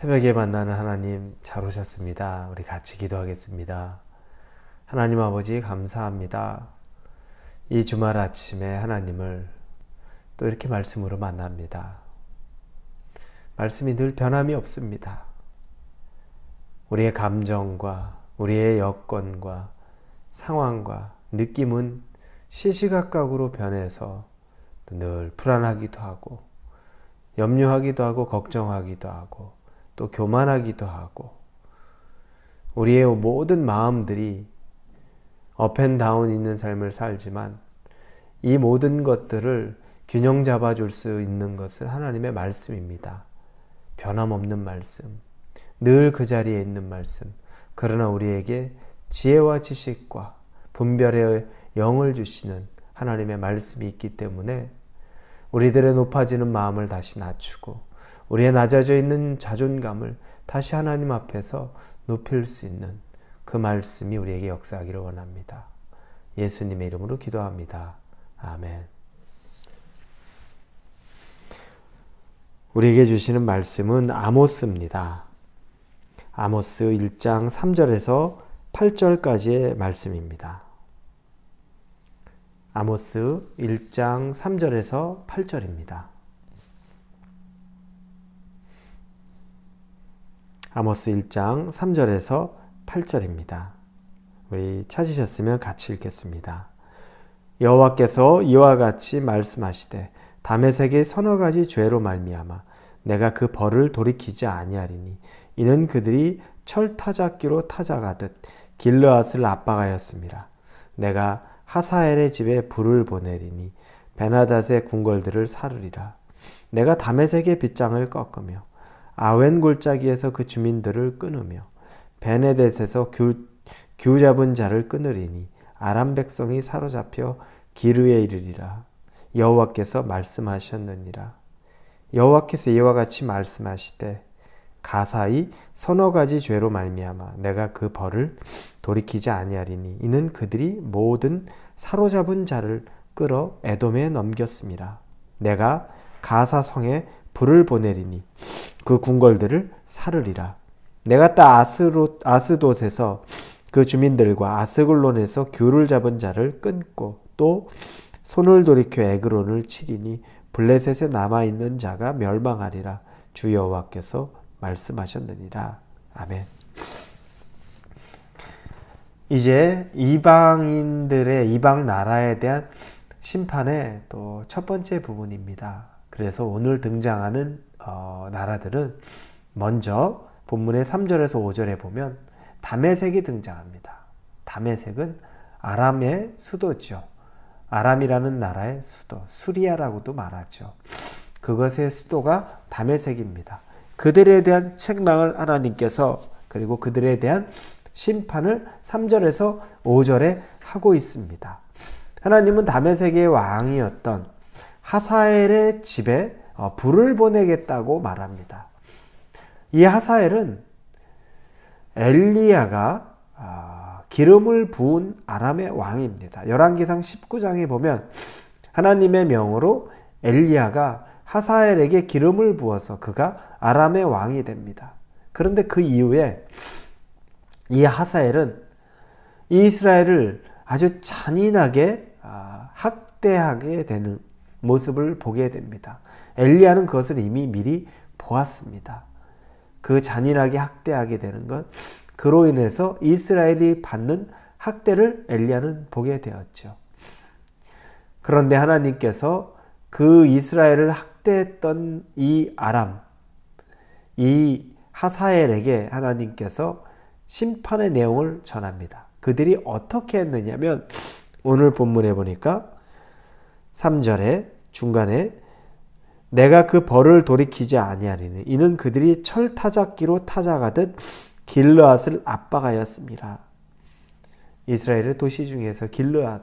새벽에 만나는 하나님 잘 오셨습니다. 우리 같이 기도하겠습니다. 하나님 아버지 감사합니다. 이 주말 아침에 하나님을 또 이렇게 말씀으로 만납니다. 말씀이 늘 변함이 없습니다. 우리의 감정과 우리의 여건과 상황과 느낌은 시시각각으로 변해서 늘 불안하기도 하고 염려하기도 하고 걱정하기도 하고 또 교만하기도 하고 우리의 모든 마음들이 업앤다운 있는 삶을 살지만 이 모든 것들을 균형 잡아줄 수 있는 것은 하나님의 말씀입니다. 변함없는 말씀, 늘 그 자리에 있는 말씀. 그러나 우리에게 지혜와 지식과 분별의 영을 주시는 하나님의 말씀이 있기 때문에 우리들의 높아지는 마음을 다시 낮추고 우리의 낮아져 있는 자존감을 다시 하나님 앞에서 높일 수 있는 그 말씀이 우리에게 역사하기를 원합니다. 예수님의 이름으로 기도합니다. 아멘. 우리에게 주시는 말씀은 아모스입니다. 아모스 1장 3절에서 8절까지의 말씀입니다. 아모스 1장 3절에서 8절입니다. 아모스 1장 3절에서 8절입니다. 우리 찾으셨으면 같이 읽겠습니다. 여호와께서 이와 같이 말씀하시되 다메섹의 서너 가지 죄로 말미암아 내가 그 벌을 돌이키지 아니하리니 이는 그들이 철타작기로 타작하듯 길르앗을 압박하였습니다. 내가 하사엘의 집에 불을 보내리니 베나닷의 궁궐들을 사르리라. 내가 다메섹의 빗장을 꺾으며 아웬 골짜기에서 그 주민들을 끊으며 베네댓에서 규 잡은 자를 끊으리니 아람 백성이 사로잡혀 기르에 이르리라. 여호와께서 말씀하셨느니라. 여호와께서 이와 같이 말씀하시되 가사이 서너 가지 죄로 말미암아 내가 그 벌을 돌이키지 아니하리니 이는 그들이 모든 사로잡은 자를 끌어 에돔에 넘겼습니다. 내가 가사 성에 불을 보내리니 그 궁궐들을 사르리라. 내가 따 아스돗에서 그 주민들과 아스글론에서 규를 잡은 자를 끊고 또 손을 돌이켜 에그론을 치리니 블레셋에 남아있는 자가 멸망하리라. 주 여호와께서 말씀하셨느니라. 아멘. 이제 이방인들의 이방 나라에 대한 심판의 또 첫 번째 부분입니다. 그래서 오늘 등장하는 나라들은 먼저 본문의 3절에서 5절에 보면 다메섹이 등장합니다. 다메섹은 아람의 수도죠. 아람이라는 나라의 수도, 수리아라고도 말하죠. 그것의 수도가 다메섹입니다. 그들에 대한 책망을 하나님께서 그리고 그들에 대한 심판을 3절에서 5절에 하고 있습니다. 하나님은 다메섹의 왕이었던 하사엘의 집에 불을 보내겠다고 말합니다. 이 하사엘은 엘리야가 기름을 부은 아람의 왕입니다. 열왕기상 19장에 보면 하나님의 명으로 엘리야가 하사엘에게 기름을 부어서 그가 아람의 왕이 됩니다. 그런데 그 이후에 이 하사엘은 이스라엘을 아주 잔인하게 학대하게 되는 모습을 보게 됩니다. 엘리야는 그것을 이미 미리 보았습니다. 그 잔인하게 학대하게 되는 것, 그로 인해서 이스라엘이 받는 학대를 엘리야는 보게 되었죠. 그런데 하나님께서 그 이스라엘을 학대했던 이 아람, 이 하사엘에게 하나님께서 심판의 내용을 전합니다. 그들이 어떻게 했느냐면 오늘 본문에 보니까 3절에 중간에 내가 그 벌을 돌이키지 아니하리니 이는 그들이 철타작기로 타작하듯 길르앗을 압박하였습니다. 이스라엘의 도시 중에서 길르앗,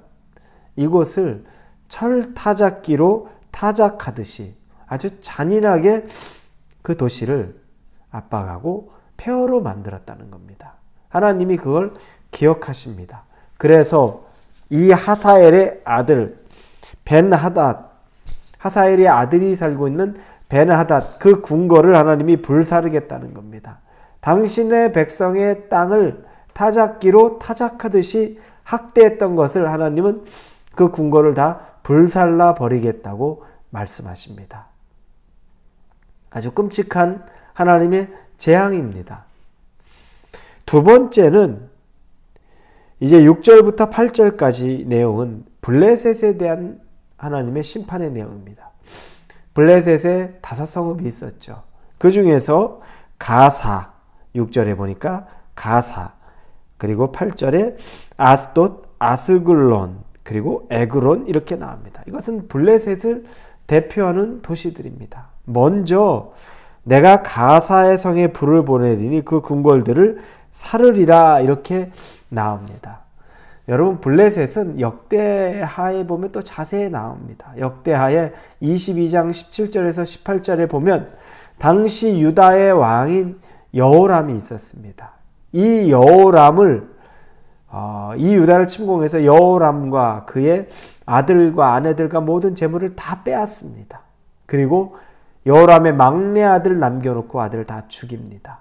이곳을 철타작기로 타작하듯이 아주 잔인하게 그 도시를 압박하고 폐허로 만들었다는 겁니다. 하나님이 그걸 기억하십니다. 그래서 이 하사엘의 아들 벤하닷, 하사엘의 아들이 살고 있는 베는하닷 그 궁궐을 하나님이 불사르겠다는 겁니다. 당신의 백성의 땅을 타작기로 타작하듯이 학대했던 것을 하나님은 그 궁궐을 다 불살라 버리겠다고 말씀하십니다. 아주 끔찍한 하나님의 재앙입니다. 두 번째는 이제 6절부터 8절까지 내용은 블레셋에 대한 하나님의 심판의 내용입니다. 블레셋에 5성읍이 있었죠. 그 중에서 가사, 6절에 보니까 가사, 그리고 8절에 아스돗, 아스글론, 그리고 에그론 이렇게 나옵니다. 이것은 블레셋을 대표하는 도시들입니다. 먼저 내가 가사의 성에 불을 보내리니 그 궁궐들을 사르리라 이렇게 나옵니다. 여러분 블레셋은 역대하에 보면 또 자세히 나옵니다. 역대하에 22장 17절에서 18절에 보면 당시 유다의 왕인 여호람이 있었습니다. 이 여호람을 이 유다를 침공해서 여호람과 그의 아들과 아내들과 모든 재물을 다 빼앗습니다. 그리고 여호람의 막내 아들 남겨놓고 아들을 다 죽입니다.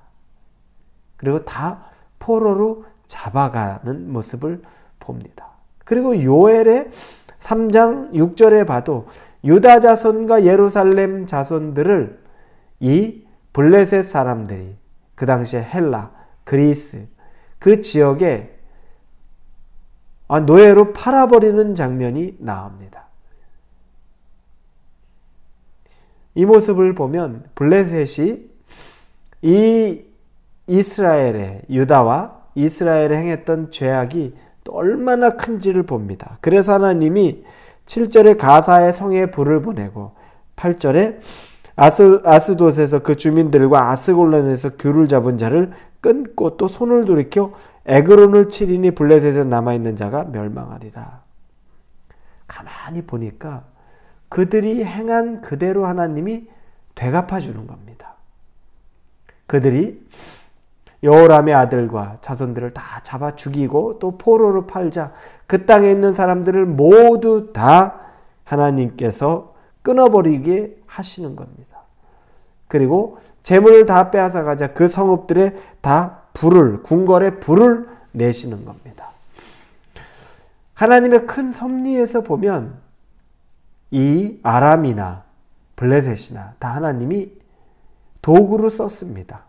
그리고 다 포로로 잡아가는 모습을 봅니다. 그리고 요엘의 3장 6절에 봐도 유다 자손과 예루살렘 자손들을 이 블레셋 사람들이 그 당시에 헬라, 그리스 그 지역에 노예로 팔아버리는 장면이 나옵니다. 이 모습을 보면 블레셋이 이 이스라엘의 유다와 이스라엘에 행했던 죄악이 또 얼마나 큰지를 봅니다. 그래서 하나님이 7절에 가사의 성에 불을 보내고 8절에 아스돗에서 그 주민들과 아스골론에서 귤을 잡은 자를 끊고 또 손을 돌이켜 에그론을 치리니 블레셋에 남아있는 자가 멸망하리라. 가만히 보니까 그들이 행한 그대로 하나님이 되갚아 주는 겁니다. 그들이 여호람의 아들과 자손들을 다 잡아 죽이고 또 포로로 팔자 그 땅에 있는 사람들을 모두 다 하나님께서 끊어버리게 하시는 겁니다. 그리고 재물을 다 빼앗아 가자 그 성읍들에 다 궁궐에 불을 내시는 겁니다. 하나님의 큰 섭리에서 보면 이 아람이나 블레셋이나 다 하나님이 도구로 썼습니다.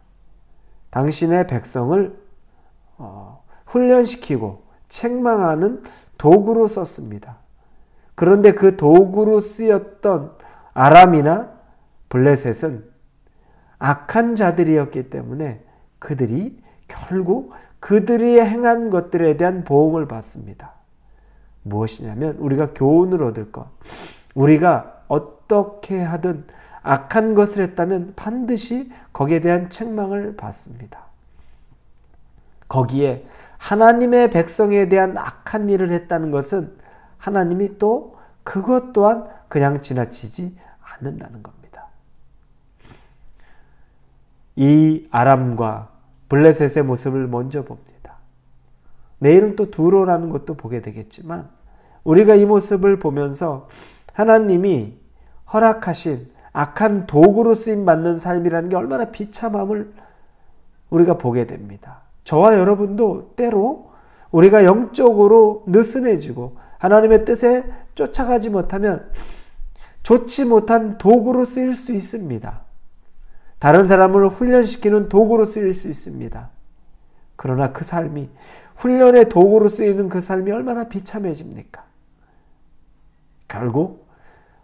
당신의 백성을 훈련시키고 책망하는 도구로 썼습니다. 그런데 그 도구로 쓰였던 아람이나 블레셋은 악한 자들이었기 때문에 그들이 결국 그들이 행한 것들에 대한 보응을 받습니다. 무엇이냐면 우리가 교훈을 얻을 것. 우리가 어떻게 하든 악한 것을 했다면 반드시 거기에 대한 책망을 받습니다. 거기에 하나님의 백성에 대한 악한 일을 했다는 것은 하나님이 또 그것 또한 그냥 지나치지 않는다는 겁니다. 이 아람과 블레셋의 모습을 먼저 봅니다. 내일은 또 두로라는 것도 보게 되겠지만 우리가 이 모습을 보면서 하나님이 허락하신 악한 도구로 쓰임받는 삶이라는 게 얼마나 비참함을 우리가 보게 됩니다. 저와 여러분도 때로 우리가 영적으로 느슨해지고 하나님의 뜻에 쫓아가지 못하면 좋지 못한 도구로 쓰일 수 있습니다. 다른 사람을 훈련시키는 도구로 쓰일 수 있습니다. 그러나 그 삶이 훈련의 도구로 쓰이는 그 삶이 얼마나 비참해집니까? 결국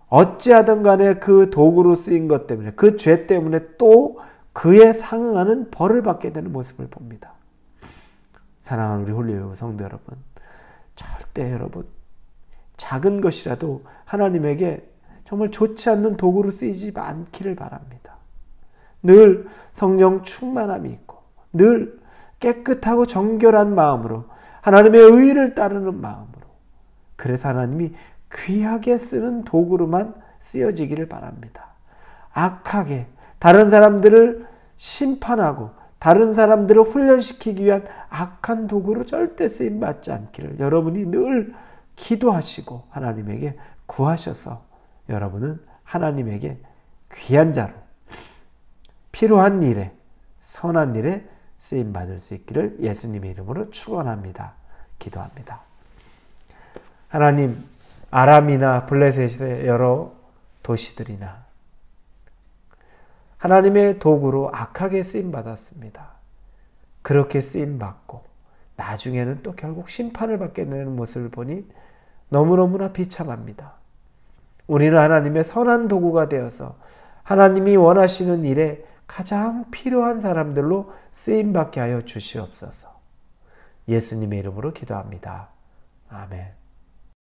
어찌하든 간에 그 도구로 쓰인 것 때문에 그 죄 때문에 또 그에 상응하는 벌을 받게 되는 모습을 봅니다. 사랑하는 우리 홀리웨이 성도 여러분, 절대 여러분 작은 것이라도 하나님에게 정말 좋지 않는 도구로 쓰이지 않기를 바랍니다. 늘 성령 충만함이 있고 늘 깨끗하고 정결한 마음으로 하나님의 의를 따르는 마음으로 그래서 하나님이 귀하게 쓰는 도구로만 쓰여지기를 바랍니다. 악하게 다른 사람들을 심판하고 다른 사람들을 훈련시키기 위한 악한 도구로 절대 쓰임받지 않기를 여러분이 늘 기도하시고 하나님에게 구하셔서 여러분은 하나님에게 귀한 자로 필요한 일에 선한 일에 쓰임 받을 수 있기를 예수님의 이름으로 축원합니다. 기도합니다. 하나님, 아람이나 블레셋의 여러 도시들이나 하나님의 도구로 악하게 쓰임 받았습니다. 그렇게 쓰임 받고 나중에는 또 결국 심판을 받게 되는 모습을 보니 너무너무나 비참합니다. 우리는 하나님의 선한 도구가 되어서 하나님이 원하시는 일에 가장 필요한 사람들로 쓰임받게 하여 주시옵소서. 예수님의 이름으로 기도합니다. 아멘.